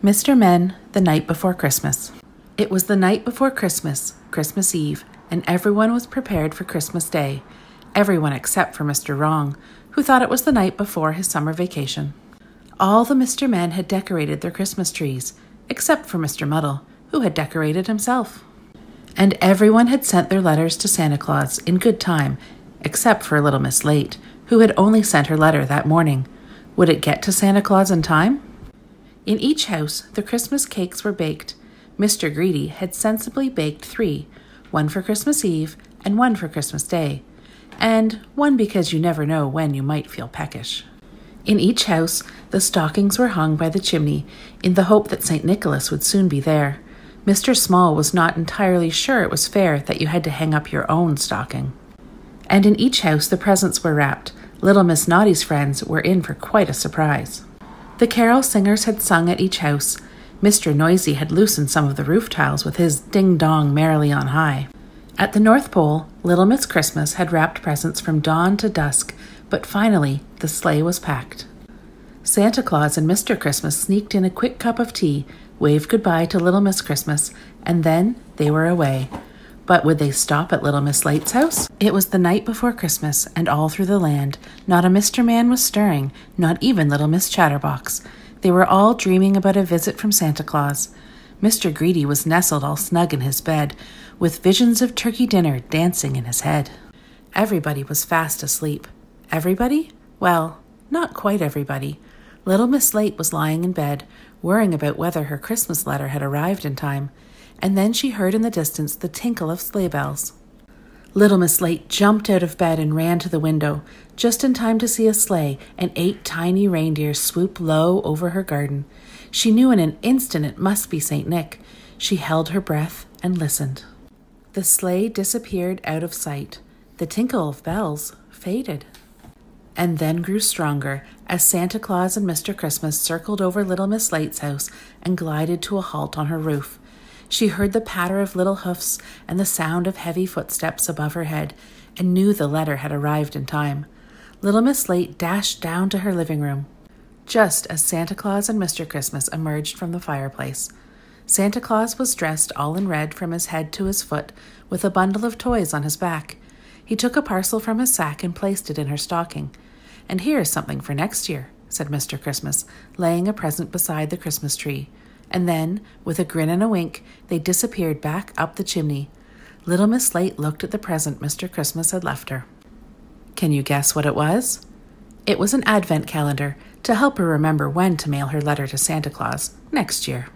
Mr. Men, the night before Christmas. It was the night before Christmas, Christmas Eve, and everyone was prepared for Christmas Day. Everyone except for Mr. Wrong, who thought it was the night before his summer vacation. All the Mr. Men had decorated their Christmas trees, except for Mr. Muddle, who had decorated himself. And everyone had sent their letters to Santa Claus in good time, except for little Miss Late, who had only sent her letter that morning. Would it get to Santa Claus in time? In each house, the Christmas cakes were baked. Mr. Greedy had sensibly baked 3, one for Christmas Eve and one for Christmas Day, and one because you never know when you might feel peckish. In each house, the stockings were hung by the chimney in the hope that St. Nicholas would soon be there. Mr. Small was not entirely sure it was fair that you had to hang up your own stocking. And in each house, the presents were wrapped. Little Miss Naughty's friends were in for quite a surprise. The carol singers had sung at each house. Mr. Noisy had loosened some of the roof tiles with his ding-dong merrily on high. At the North Pole, Little Miss Christmas had wrapped presents from dawn to dusk, but finally the sleigh was packed. Santa Claus and Mr. Christmas sneaked in a quick cup of tea, waved goodbye to Little Miss Christmas, and then they were away. But would they stop at Little Miss Late's house? It was the night before Christmas, and all through the land, not a Mr. Man was stirring, not even Little Miss Chatterbox. They were all dreaming about a visit from Santa Claus. Mr. Greedy was nestled all snug in his bed, with visions of turkey dinner dancing in his head. Everybody was fast asleep. Everybody? Well, not quite everybody. Little Miss Late was lying in bed, worrying about whether her Christmas letter had arrived in time, and then she heard in the distance the tinkle of sleigh bells. Little Miss Late jumped out of bed and ran to the window, just in time to see a sleigh and 8 tiny reindeer swoop low over her garden. She knew in an instant it must be St. Nick. She held her breath and listened. The sleigh disappeared out of sight. The tinkle of bells faded, and then grew stronger as Santa Claus and Mr. Christmas circled over Little Miss Late's house and glided to a halt on her roof. She heard the patter of little hoofs and the sound of heavy footsteps above her head, and knew the letter had arrived in time. Little Miss Late dashed down to her living room, just as Santa Claus and Mr. Christmas emerged from the fireplace. Santa Claus was dressed all in red from his head to his foot, with a bundle of toys on his back. He took a parcel from his sack and placed it in her stocking. "And here is something for next year," said Mr. Christmas, laying a present beside the Christmas tree. And then, with a grin and a wink, they disappeared back up the chimney. Little Miss Late looked at the present Mr. Christmas had left her. Can you guess what it was? It was an advent calendar to help her remember when to mail her letter to Santa Claus next year.